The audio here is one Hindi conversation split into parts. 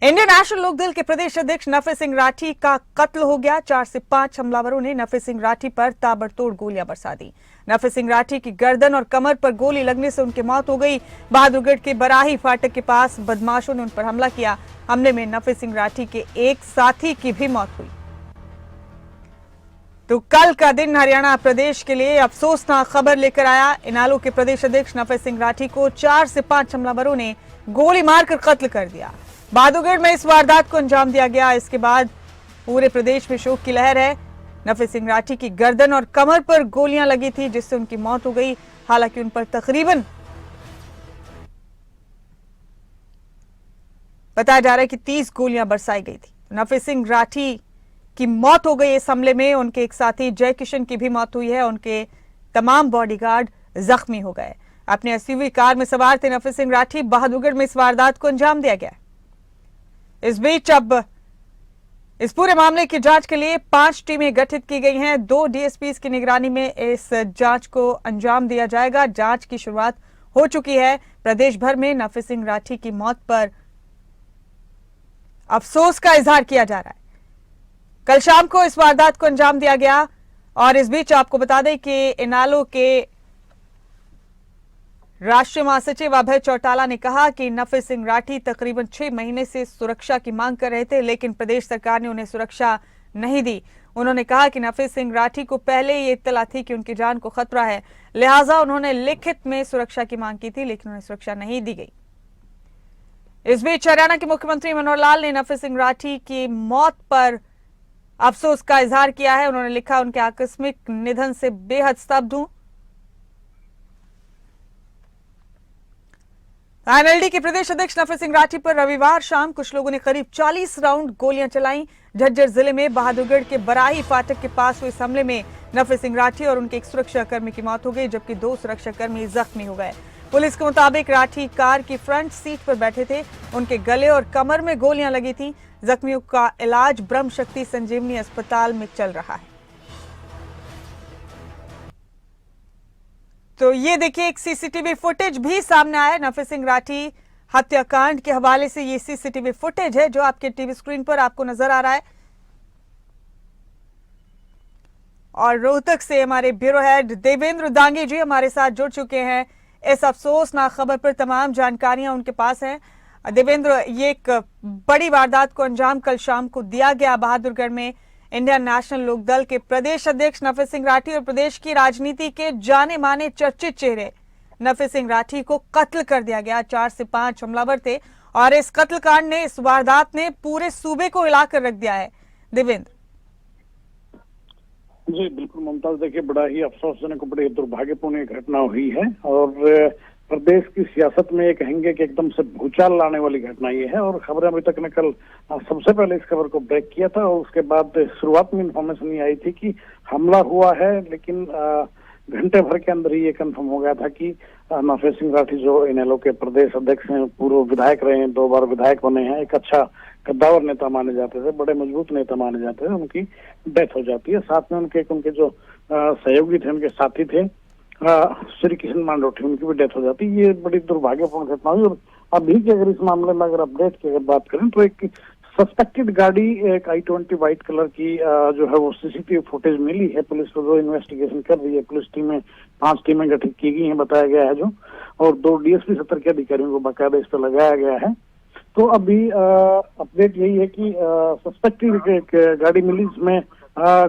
इंडियन नेशनल लोकदल के प्रदेश अध्यक्ष नफे सिंह राठी का कत्ल हो गया। 4 से 5 हमलावरों ने नफे सिंह राठी पर ताबड़तोड़ गोलियां बरसा दी। नफे सिंह राठी की गर्दन और कमर पर गोली लगने से उनकी मौत हो गई। बहादुरगढ़ के बराही फाटक के पास बदमाशों ने उन पर हमला किया। हमले में नफे सिंह राठी के एक साथी की भी मौत हुई। तो कल का दिन हरियाणा प्रदेश के लिए अफसोसनाक खबर लेकर आया। इनालो के प्रदेश अध्यक्ष नफे सिंह राठी को 4 से 5 हमलावरों ने गोली मारकर कत्ल कर दिया। बहादुरगढ़ में इस वारदात को अंजाम दिया गया। इसके बाद पूरे प्रदेश में शोक की लहर है। नफे सिंह राठी की गर्दन और कमर पर गोलियां लगी थी, जिससे उनकी मौत हो गई। हालांकि उन पर तकरीबन बताया जा रहा है कि 30 गोलियां बरसाई गई थी। नफे सिंह राठी की मौत हो गई इस हमले में। उनके एक साथी जय किशन की भी मौत हुई है। उनके तमाम बॉडीगार्ड जख्मी हो गए। अपने एसयूवी कार में सवार थे नफे सिंह राठी। बहादुरगढ़ में इस वारदात को अंजाम दिया गया। इस बीच अब इस पूरे मामले की जांच के लिए 5 टीमें गठित की गई हैं। 2 डीएसपीज की निगरानी में इस जांच को अंजाम दिया जाएगा। जांच की शुरुआत हो चुकी है। प्रदेश भर में नफे सिंह राठी की मौत पर अफसोस का इजहार किया जा रहा है। कल शाम को इस वारदात को अंजाम दिया गया। और इस बीच आपको बता दें कि इनालो के राष्ट्रीय महासचिव अभय चौटाला ने कहा कि नफे सिंह राठी तकरीबन 6 महीने से सुरक्षा की मांग कर रहे थे, लेकिन प्रदेश सरकार ने उन्हें सुरक्षा नहीं दी। उन्होंने कहा कि नफे सिंह राठी को पहले ये इत्तला थी कि उनकी जान को खतरा है, लिहाजा उन्होंने लिखित में सुरक्षा की मांग की थी, लेकिन उन्हें सुरक्षा नहीं दी गई। इस बीच हरियाणा के मुख्यमंत्री मनोहर लाल ने नफे सिंह राठी की मौत पर अफसोस का इजहार किया है। उन्होंने लिखा, उनके आकस्मिक निधन से बेहद स्तब्ध हूं। एनएलडी के प्रदेश अध्यक्ष नफे सिंह राठी पर रविवार शाम कुछ लोगों ने करीब 40 राउंड गोलियां चलाईं। झज्जर जिले में बहादुरगढ़ के बराही फाटक के पास हुए इस हमले में नफे सिंह राठी और उनके एक सुरक्षाकर्मी की मौत हो गई, जबकि 2 सुरक्षाकर्मी जख्मी हो गए। पुलिस के मुताबिक राठी कार की फ्रंट सीट पर बैठे थे। उनके गले और कमर में गोलियां लगी थी। जख्मियों का इलाज ब्रह्म शक्ति संजीवनी अस्पताल में चल रहा है। तो ये देखिए, एक सीसीटीवी फुटेज भी सामने आया है। नफे सिंह राठी हत्याकांड के हवाले से ये सीसीटीवी फुटेज है जो आपके टीवी स्क्रीन पर आपको नजर आ रहा है। और रोहतक से हमारे ब्यूरो हेड देवेंद्र दांगी जी हमारे साथ जुड़ चुके हैं। इस अफसोसनाक खबर पर तमाम जानकारियां उनके पास हैं। देवेंद्र, ये एक बड़ी वारदात को अंजाम कल शाम को दिया गया बहादुरगढ़ में। इंडियन नेशनल लोकदल के प्रदेश अध्यक्ष नफे सिंह राठी और प्रदेश की राजनीति के जाने माने चर्चित चेहरे नफे सिंह राठी को कत्ल कर दिया गया। 4 से 5 हमलावर थे और इस कत्लकांड ने, इस वारदात ने पूरे सूबे को हिलाकर रख दिया है। देवेंद्र जी बिल्कुल मुमताज, देखिए बड़ा ही अफसोसजनक, बड़ी दुर्भाग्यपूर्ण घटना हुई है और प्रदेश की सियासत में एक कहेंगे कि एकदम से भूचाल लाने वाली घटना ये है। और खबरें अभी तक ने कल सबसे पहले इस खबर को ब्रेक किया था और उसके बाद शुरुआत में इंफॉर्मेशन ये आई थी कि हमला हुआ है, लेकिन घंटे भर के अंदर ही ये कंफर्म हो गया था कि नफे सिंह राठी जो इनेलो के प्रदेश अध्यक्ष हैं, पूर्व विधायक रहे हैं, 2 बार विधायक बने हैं, एक अच्छा कद्दावर नेता माने जाते थे, बड़े मजबूत नेता माने जाते थे, उनकी डेथ हो जाती है। साथ में उनके जो सहयोगी थे, उनके साथी थे श्री किशन मांडोठी, उनकी भी डेथ हो जाती है। ये बड़ी दुर्भाग्यपूर्ण घटना हुई। और अभी की अगर इस मामले में अगर अपडेट की अगर बात करें तो एक सस्पेक्टेड गाड़ी, एक i20 व्हाइट कलर की जो है वो सीसीटीवी फुटेज मिली है। पुलिस को जो इन्वेस्टिगेशन कर रही है, पुलिस टीमें 5 टीमें गठित की गई हैं बताया गया है जो, और 2 डीएसपी सत्र के अधिकारियों को बाकायदा इस पर लगाया गया है। तो अभी अपडेट यही है कि सस्पेक्टेड एक गाड़ी मिली, जिसमें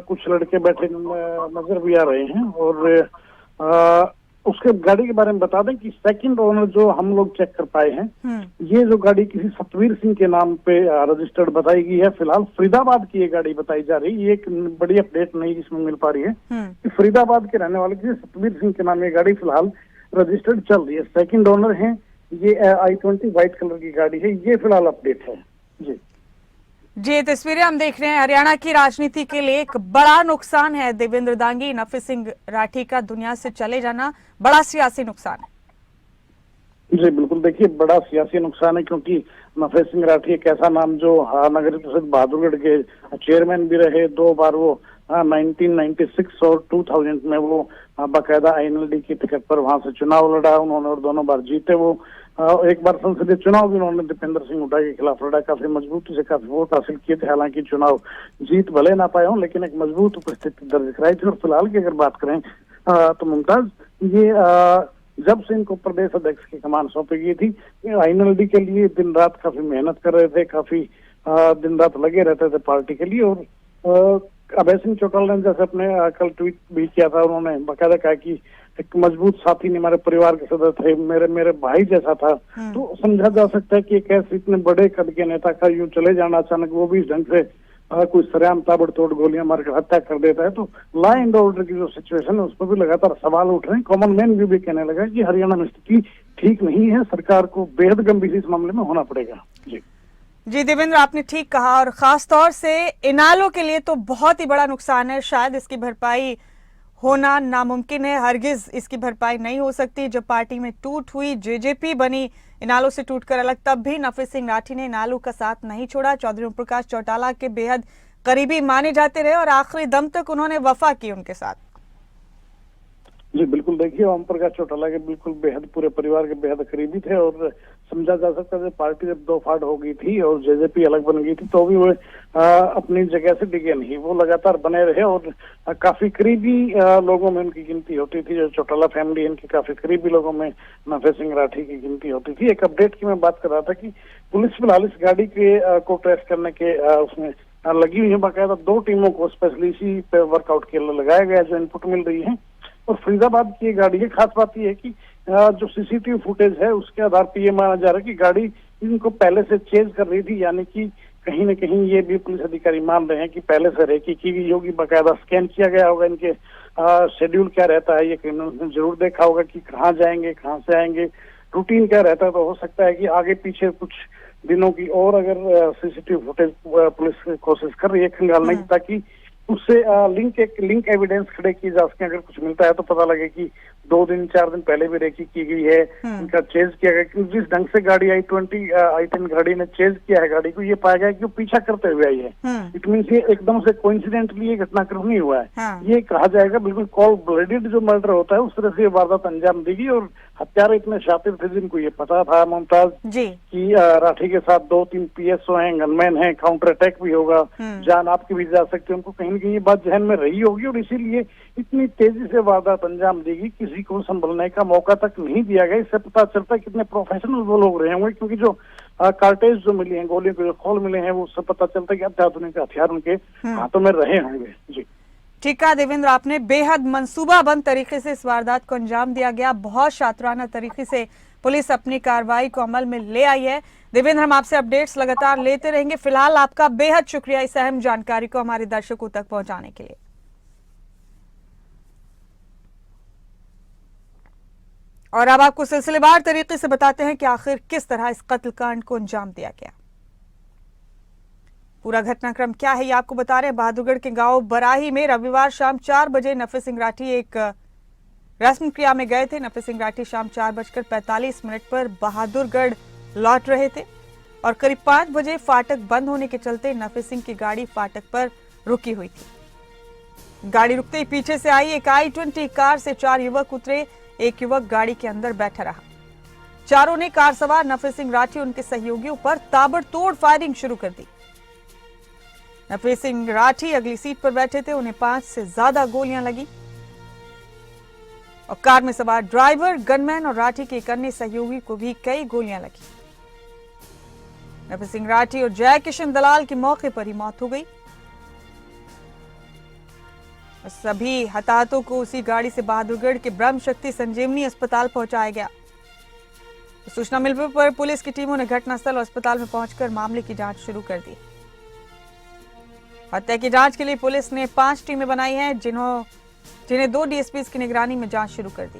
कुछ लड़के बैठे नजर भी आ रहे हैं। और उसके गाड़ी के बारे में बता दें कि सेकंड ओनर जो हम लोग चेक कर पाए हैं, ये जो गाड़ी किसी सतवीर सिंह के नाम पे रजिस्टर्ड बताई गई है। फिलहाल फरीदाबाद की ये गाड़ी बताई जा रही है। ये एक बड़ी अपडेट नहीं इसमें मिल पा रही है कि फरीदाबाद के रहने वाले किसी सतवीर सिंह के नाम ये गाड़ी फिलहाल रजिस्टर्ड चल रही है। सेकंड ओनर है ये i20 व्हाइट कलर की गाड़ी है। ये फिलहाल अपडेट है जी। तस्वीरें हम देख रहे हैं। हरियाणा की राजनीति के लिए एक बड़ा नुकसान है देवेंद्र दांगी। नफे सिंह राठी का दुनिया से चले जाना बड़ा सियासी नुकसान है। जी बिल्कुल, देखिए बड़ा सियासी नुकसान है, क्योंकि नफे सिंह राठी एक ऐसा नाम जो नगर परिषद बहादुरगढ़ के चेयरमैन भी रहे, 2 बार वो 1996 और 2000 में वो बाकायदा INLD की टिकट पर वहां से चुनाव लड़ा उन्होंने और दोनों बार जीते वो। एक बार संसदीय चुनाव भी उन्होंने दीपेंद्र सिंह हुड्डा के खिलाफ लड़ा, काफी मजबूती से काफी वोट हासिल किए थे। हालांकि चुनाव जीत भले ना पाए हों, लेकिन एक मजबूत उपस्थिति दर्ज कराई थी। और फिलहाल की अगर बात करें तो मुमताज, ये जब से इनको प्रदेश अध्यक्ष की कमान सौंपी गई थी, INLD के लिए दिन रात काफी मेहनत कर रहे थे, काफी दिन रात लगे रहते थे पार्टी के लिए। और अभय सिंह चौटाला ने जैसे अपने कल ट्वीट भी किया था, उन्होंने बाकायदा कहा कि एक मजबूत साथी ने हमारे परिवार के सदस्य थे, मेरे भाई जैसा था। तो समझा जा सकता है कि एक ऐसे इतने बड़े कद के नेता का यूं चले जाना अचानक, वो भी इस ढंग से कोई सरेआम ताबड़तोड़ गोलियां मारकर हत्या कर देता है, तो लॉ एंड ऑर्डर की जो सिचुएशन है उस पर भी लगातार सवाल उठ रहे हैं। कॉमन मैन भी कहने लगा कि हरियाणा में स्थिति ठीक नहीं है, सरकार को बेहद गंभीर इस मामले में होना पड़ेगा। जी देवेंद्र, आपने ठीक कहा, और खास तौर से इनालो के लिए तो बहुत ही बड़ा नुकसान है। शायद इसकी भरपाई होना नामुमकिन है, हरगिज इसकी भरपाई नहीं हो सकती। जब पार्टी में टूट हुई, जेजेपी बनी इनालो से टूटकर अलग, तब भी नफीस सिंह राठी ने इनालो का साथ नहीं छोड़ा। चौधरी ओम प्रकाश चौटाला के बेहद करीबी माने जाते रहे और आखिरी दम तक उन्होंने वफा की उनके साथ। जी बिल्कुल, देखिए ओम प्रकाश चौटाला के बिल्कुल बेहद पूरे परिवार के बेहद करीबी थे। और समझा जा सकता है पार्टी जब दो फाड़ हो गई थी और जेजेपी अलग बन गई थी, तो भी वो अपनी जगह से डिगे नहीं, वो लगातार बने रहे। और काफी करीबी लोगों में उनकी गिनती होती थी। जो चौटाला फैमिली इनकी काफी करीबी लोगों में नफीस सिंह राठी की गिनती होती थी। एक अपडेट की मैं बात कर रहा था कि पुलिस फिलहाल इस गाड़ी के को ट्रेस करने के उसमें लगी हुई है। बाकायदा 2 टीमों को स्पेशली इसी पे वर्कआउट के लिए लगाया गया, जो इनपुट मिल रही है। और फरीदाबाद की गाड़ी है, खास बात यह है कि जो सीसीटीवी फुटेज है उसके आधार पर यह माना जा रहा है कि गाड़ी इनको पहले से चेज कर रही थी, यानी कि कहीं न कहीं ये भी पुलिस अधिकारी मान रहे हैं कि पहले से रेकी की गई होगी, बाकायदा स्कैन किया गया होगा इनके शेड्यूल क्या रहता है, ये क्रिमिनल्स ने जरूर देखा होगा कि कहाँ जाएंगे, कहाँ से आएंगे, रूटीन क्या रहता है। तो हो सकता है कि आगे पीछे कुछ दिनों की और अगर सीसीटीवी फुटेज पुलिस कोशिश कर रही है खंगालने की, ताकि उससे लिंक एविडेंस खड़े किए जा सके। अगर कुछ मिलता है तो पता लगे कि 2 दिन 4 दिन पहले भी रेकी की गई है, इनका चेज किया गया। क्योंकि जिस ढंग से गाड़ी i10 गाड़ी ने चेज किया है गाड़ी को, ये पाया गया कि वो पीछा करते हुए आई है। इट मीन ये एकदम से कोइंसिडेंटली ये घटनाक्रम नहीं हुआ है। ये कहा जाएगा बिल्कुल कॉल्ड ब्लडेड जो मर्डर होता है उस तरह से ये वारदात अंजाम देगी। और हत्यारे इतने शातिर थे जिनको ये पता था मुमताज कि राठी के साथ 2-3 PSO हैं, गनमैन हैं, काउंटर अटैक भी होगा, जान आपकी भी जा सकती है। उनको कहीं न कहीं ये बात जहन में रही होगी और इसीलिए इतनी तेजी से वारदात अंजाम देगी, किसी को संभलने का मौका तक नहीं दिया गया। इससे पता चलता है कितने प्रोफेशनल वो लोग रहे होंगे, क्योंकि जो कार्टेज जो मिली हैं, गोलियों के जो खोल मिले हैं, वो उससे पता चलता है कि अत्याधुनिक हथियार उनके हाथों में रहे होंगे। जी ठीक है देवेंद्र, आपने बेहद मंसूबाबंद तरीके से इस वारदात को अंजाम दिया गया, बहुत शातिराना तरीके से पुलिस अपनी कार्रवाई को अमल में ले आई है। देवेंद्र, हम आपसे अपडेट्स लगातार लेते रहेंगे। फिलहाल आपका बेहद शुक्रिया इस अहम जानकारी को हमारे दर्शकों तक पहुंचाने के लिए। और अब आपको सिलसिलेवार तरीके से बताते हैं कि आखिर किस तरह इस कत्लकांड को अंजाम दिया गया। पूरा घटनाक्रम क्या है ये आपको बता रहे हैं। बहादुरगढ़ के गांव बराही में रविवार शाम 4 बजे नफीस सिंह राठी एक रस्म क्रिया में गए थे। नफीस सिंह राठी शाम 4:45 पर बहादुरगढ़ लौट रहे थे और करीब 5 बजे फाटक बंद होने के चलते नफीस सिंह की गाड़ी फाटक पर रुकी हुई थी। गाड़ी रुकते ही पीछे से आई एक i20 कार से 4 युवक उतरे। एक युवक गाड़ी के अंदर बैठा रहा। चारों ने कार सवार नफीस सिंह राठी उनके सहयोगियों पर ताबड़तोड़ फायरिंग शुरू कर दी। नफीस सिंह राठी अगली सीट पर बैठे थे, उन्हें 5 से ज्यादा गोलियां लगी और कार में सवार ड्राइवर, गनमैन और राठी के एक अन्य सहयोगी को भी कई गोलियां लगी। नफीस सिंह राठी और जय किशन दलाल की मौके पर ही मौत हो गई। सभी हताहतों को उसी गाड़ी से बहादुरगढ़ के ब्रह्म शक्ति संजीवनी अस्पताल पहुंचाया गया। सूचना मिलने पर पुलिस की टीमों ने घटनास्थल और अस्पताल में पहुंचकर मामले की जांच शुरू कर दी। हत्या की जांच के लिए पुलिस ने 5 टीमें बनाई हैं, जिन्हें 2 DSPs की निगरानी में जांच शुरू कर दी।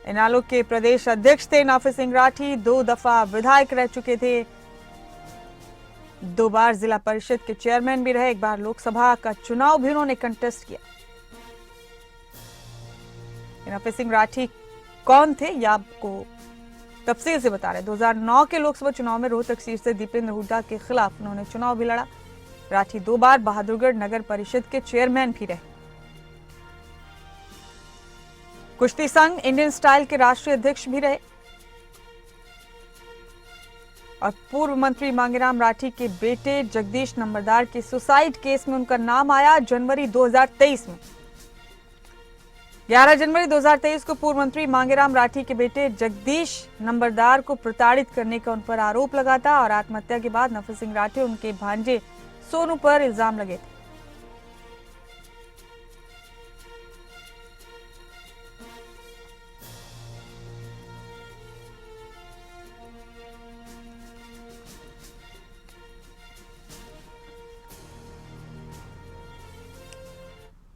इनालो के प्रदेश अध्यक्ष थे नफीस सिंह राठी, 2 दफा विधायक रह चुके थे, 2 बार जिला परिषद के चेयरमैन भी रहे, 1 बार लोकसभा का चुनाव भी उन्होंने कंटेस्ट किया। नफीस सिंह राठी कौन थे यह आपको तफसील से बता रहे। 2009 के लोकसभा चुनाव में रोहतक सीट से दीपेंद्र हुड्डा के खिलाफ उन्होंने चुनाव भी लड़ा। राठी 2 बार बहादुरगढ़ नगर परिषद के चेयरमैन भी रहे। कुश्ती संघ इंडियन स्टाइल के राष्ट्रीय अध्यक्ष भी रहे और पूर्व मंत्री मांगेराम राठी के बेटे जगदीश नंबरदार के सुसाइड केस में उनका नाम आया जनवरी 2023 में। 11 जनवरी 2023 को पूर्व मंत्री मांगेराम राठी के बेटे जगदीश नंबरदार को प्रताड़ित करने का उन पर आरोप लगा था और आत्महत्या के बाद नफी सिंह राठी उनके भांजे सोनू पर इल्जाम लगे थे।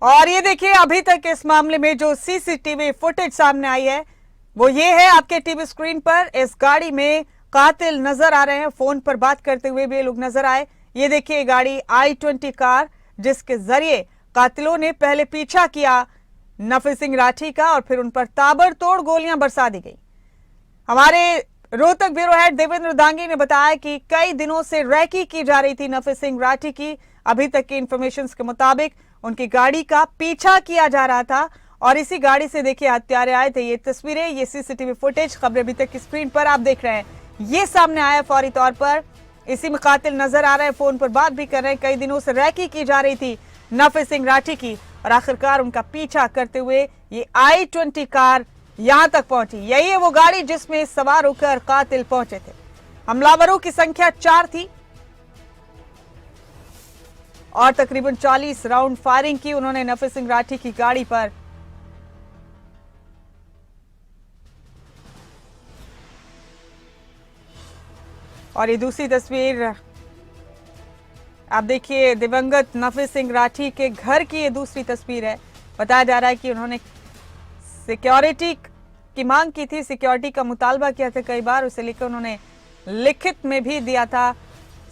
और ये देखिए, अभी तक इस मामले में जो सीसीटीवी फुटेज सामने आई है वो ये है आपके टीवी स्क्रीन पर। इस गाड़ी में कातिल नजर आ रहे हैं, फोन पर बात करते हुए भी ये लोग नजर आए। ये देखिए गाड़ी i20 कार, जिसके जरिए कातिलों ने पहले पीछा किया नफी सिंह राठी का और फिर उन पर ताबड़तोड़ गोलियां बरसा दी गई। हमारे रोहतक ब्यूरो हेड देवेंद्र दांगी ने बताया कि कई दिनों से रैकी की जा रही थी नफी सिंह राठी की। अभी तक की इंफॉर्मेशन के मुताबिक उनकी गाड़ी का पीछा किया जा रहा था और इसी गाड़ी से देखिए हत्यारे आए थे। ये तस्वीरें, ये सीसीटीवी फुटेज, खबरें अभी तक की स्क्रीन पर आप देख रहे हैं, ये सामने आया फौरी तौर पर। इसी में कातिल नजर आ रहे हैं, फोन पर बात भी कर रहे हैं। कई दिनों से रैकी की जा रही थी नफी सिंह राठी की और आखिरकार उनका पीछा करते हुए ये i20 कार यहां तक पहुंची। यही है वो गाड़ी जिसमें सवार होकर कातिल पहुंचे थे। हमलावरों की संख्या 4 थी और तकरीबन 40 राउंड फायरिंग की उन्होंने नफी सिंह राठी की गाड़ी पर। और ये दूसरी तस्वीर आप देखिए, दिवंगत नफी सिंह राठी के घर की ये दूसरी तस्वीर है। बताया जा रहा है कि उन्होंने सिक्योरिटी की मांग की थी, सिक्योरिटी का मुतालबा किया था कई बार, उसे लेकर उन्होंने लिखित में भी दिया था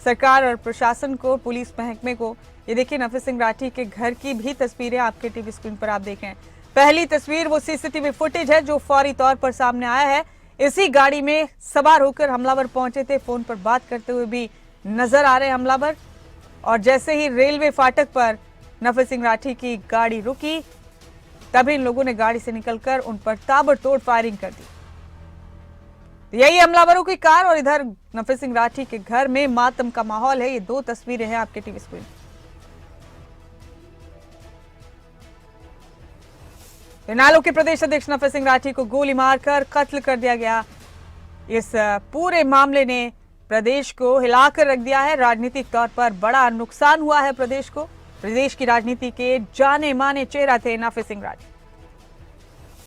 सरकार और प्रशासन को, पुलिस महकमे को। ये देखिए नफी सिंह राठी के घर की भी तस्वीरें आपके टीवी स्क्रीन पर आप देख रहे हैं। पहली तस्वीर वो सीसीटीवी फुटेज है जो फौरी तौर पर सामने आया है। इसी गाड़ी में सवार होकर हमलावर पहुंचे थे, फोन पर बात करते हुए भी नजर आ रहे हैं हमलावर। और जैसे ही रेलवे फाटक पर नफी सिंह राठी की गाड़ी रुकी, तभी इन लोगों ने गाड़ी से निकलकर उन पर ताबड़तोड़ फायरिंग कर दी। यही हमलावरों की कार और इधर नफी सिंह राठी के घर में मातम का माहौल है। ये 2 तस्वीरें हैं आपके टीवी स्क्रीन। इनेलो के प्रदेश अध्यक्ष नफी सिंह राठी को गोली मारकर कत्ल कर दिया गया। इस पूरे मामले ने प्रदेश को हिलाकर रख दिया है। राजनीतिक तौर पर बड़ा नुकसान हुआ है प्रदेश को। प्रदेश की राजनीति के जाने माने चेहरा थे नफी सिंह राठी।